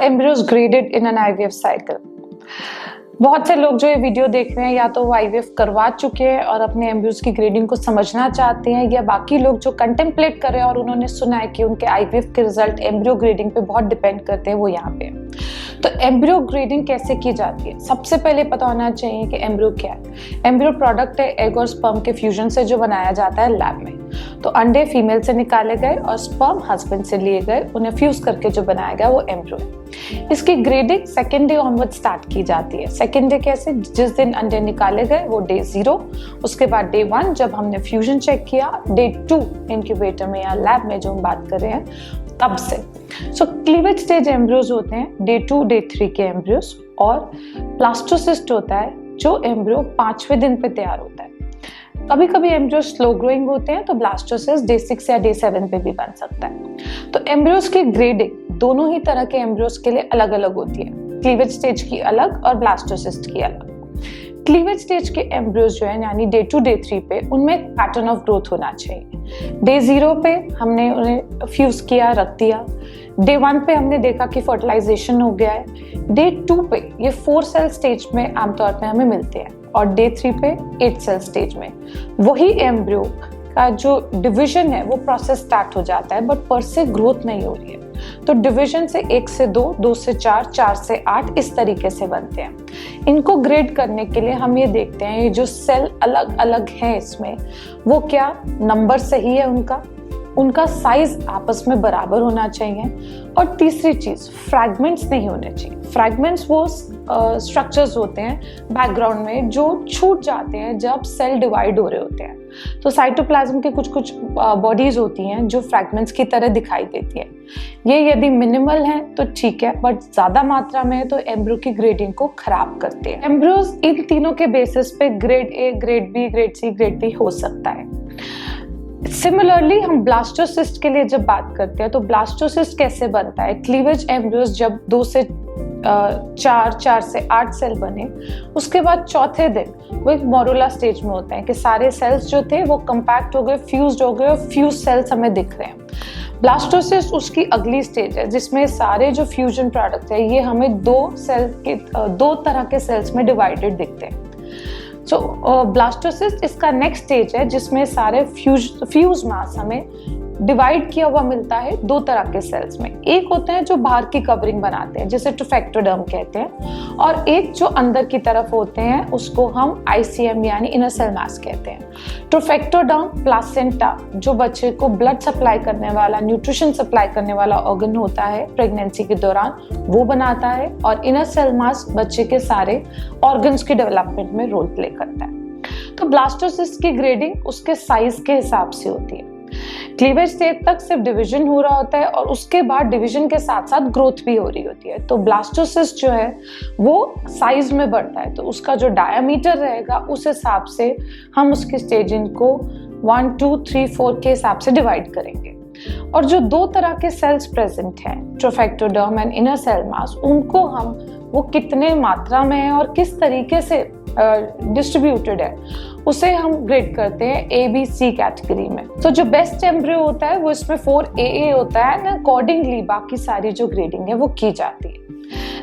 embryos graded in an IVF cycle? बहुत से लोग जो ये वीडियो देख रहे हैं या तो वो आईवीएफ करवा चुके हैं और अपने एम्ब्रियोज की ग्रेडिंग को समझना चाहते हैं, या बाकी लोग जो कंटेम्पलेट कर रहे हैं और उन्होंने सुना है कि उनके आईवीएफ के रिजल्ट एम्ब्रियो ग्रेडिंग पे बहुत डिपेंड करते हैं, वो यहाँ पे। तो एम्ब्रियो ग्रेडिंग कैसे की जाती है? सबसे पहले पता होना चाहिए कि एम्ब्रियो क्या है। एम्ब्रियो प्रोडक्ट है एग और स्पर्म के फ्यूजन से जो बनाया जाता है लैब में। तो अंडे फीमेल से निकाले गए और स्पर्म हस्बैंड से लिए गए, उन्हें फ्यूज करके जो बनाया गया वो एम्ब्रियो है। इसकी grading second day onward start की जाती है। सेकेंड डे कैसे? जिस दिन अंडे निकाले गए वो डे 0, उसके बाद डे 1 जब हमने फ्यूजन चेक किया, डे 2 इंक्यूबेटर में या लैब में जो हम बात कर रहे हैं तब से। सो क्लीवेज स्टेज एम्ब्रियोज होते हैं डे 2 डे 3 के एम्ब्रियोज, और ब्लास्टोसिस्ट होता है जो एम्ब्रियो 5वें दिन पे तैयार होता है। कभी कभी एम्ब्रियो स्लो ग्रोइंग होते हैं तो ब्लास्टोसिस्ट डे 6 या डे 7 पे भी बन सकता है। तो एम्ब्रियोज की ग्रेडिंग दोनों ही तरह के एम्ब्रियोज के लिए अलग अलग होती है, क्लीवेज स्टेज की अलग और ब्लास्टोसिस्ट की अलग। क्लीवेज स्टेज के एम्ब्रियोज जो है यानी डे 2 डे 3 पे, उनमें एक पैटर्न ऑफ ग्रोथ होना चाहिए। डे 0 पे हमने उन्हें फ्यूज किया, रख दिया। डे 1 पे हमने देखा कि फर्टिलाइजेशन हो गया है। डे 2 पे ये 4 सेल स्टेज में आमतौर पे हमें मिलते हैं, और डे 3 पे 8 सेल स्टेज में। वही एम्ब्रियो का जो डिवीजन है वो प्रोसेस स्टार्ट हो जाता है, बट पर से ग्रोथ नहीं हो रही है। तो डिवीजन से 1 से 2, 2 से 4, 4 से 8 इस तरीके से बनते हैं। इनको ग्रेड करने के लिए हम ये देखते हैं ये जो सेल अलग अलग हैं इसमें, वो क्या नंबर सही है उनका साइज आपस में बराबर होना चाहिए, और तीसरी चीज फ्रैगमेंट्स नहीं होने चाहिए। फ्रैगमेंट्स वो स्ट्रक्चर्स होते हैं बैकग्राउंड में जो छूट जाते हैं जब सेल डिवाइड हो रहे होते हैं। तो साइटोप्लाज्म के कुछ बॉडीज होती हैं जो फ्रैगमेंट्स की तरह दिखाई देती है। ये यदि मिनिमल है तो ठीक है, बट ज्यादा मात्रा में है तो एम्ब्रियो की ग्रेडिंग को खराब करते हैं। एम्ब्रियोज इन तीनों के बेसिस पे grade A, grade B, grade C, grade D हो सकता है। सिमिलरली हम ब्लास्टोसिस्ट के लिए जब बात करते हैं तो ब्लास्टोसिस्ट कैसे बनता है? क्लीवेज एम्ब्रियोज जब 2 से 4, 4 से 8 सेल बने, उसके बाद चौथे दिन वो एक मोरुला स्टेज में होता है कि सारे सेल्स जो थे वो कंपैक्ट हो गए, फ्यूज्ड हो गए, और फ्यूज सेल्स हमें दिख रहे हैं। ब्लास्टोसिस्ट उसकी अगली स्टेज है जिसमें सारे जो फ्यूजन प्रोडक्ट है ये हमें 2 तरह के सेल्स में डिवाइडेड दिखते हैं। सो ब्लास्टोसिस्ट इसका नेक्स्ट स्टेज है जिसमें सारे फ्यूज मास हमें डिवाइड किया हुआ मिलता है 2 तरह के सेल्स में। एक होते हैं जो बाहर की कवरिंग बनाते हैं जिसे ट्रोफेक्टोडर्म कहते हैं, और एक जो अंदर की तरफ होते हैं उसको हम ICM यानी इनर सेल मास कहते हैं। ट्रोफेक्टोडर्म प्लासेंटा जो बच्चे को ब्लड सप्लाई करने वाला, न्यूट्रिशन सप्लाई करने वाला ऑर्गन होता है प्रेगनेंसी के दौरान, वो बनाता है, और इनर सेल मास बच्चे के सारे ऑर्गन्स के डेवलपमेंट में रोल प्ले करता है। तो ब्लास्टोसिस्ट की ग्रेडिंग उसके साइज के हिसाब से होती है। क्लीवेज स्टेज तक सिर्फ डिवीजन हो रहा होता है और उसके बाद डिवीजन के साथ साथ ग्रोथ भी हो रही होती है। तो ब्लास्टोसिस्ट जो है वो साइज में बढ़ता है, तो उसका जो डायामीटर रहेगा उस हिसाब से हम उसकी स्टेजिंग को 1, 2, 3, 4 के हिसाब से डिवाइड करेंगे। और जो 2 तरह के सेल्स प्रेजेंट हैं, ट्रोफेक्टोडर्म एंड इनर सेल मास, उनको हम वो कितने मात्रा में है और किस तरीके से डिस्ट्रीब्यूटेड है उसे हम ग्रेड करते हैं ABC कैटेगरी में। तो जो बेस्ट एम्ब्रियो होता है वो इसमें 4AA होता है ना, अकॉर्डिंगली बाकी सारी जो ग्रेडिंग है वो की जाती है।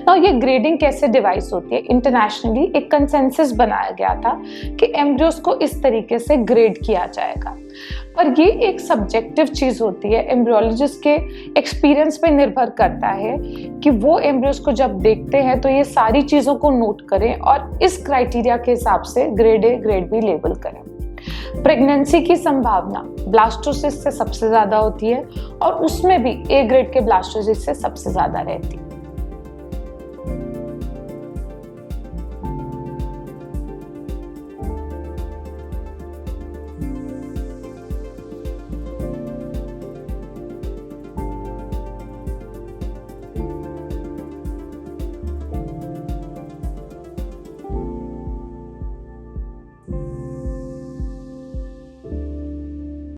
ना ये ग्रेडिंग कैसे डिवाइस होती है? इंटरनेशनली एक कंसेंसस बनाया गया था कि एम्ब्रियोज को इस तरीके से ग्रेड किया जाएगा, पर ये एक सब्जेक्टिव चीज होती है। एम्ब्रियोलॉजिस्ट के एक्सपीरियंस पे निर्भर करता है कि वो एम्ब्रियोज को जब देखते हैं तो ये सारी चीजों को नोट करें और इस क्राइटेरिया के हिसाब से grade A, grade B label करें। प्रेगनेंसी की संभावना ब्लास्टोसिस्ट से सबसे ज्यादा होती है, और उसमें भी A ग्रेड के ब्लास्टोसिस्ट से सबसे ज्यादा रहती है।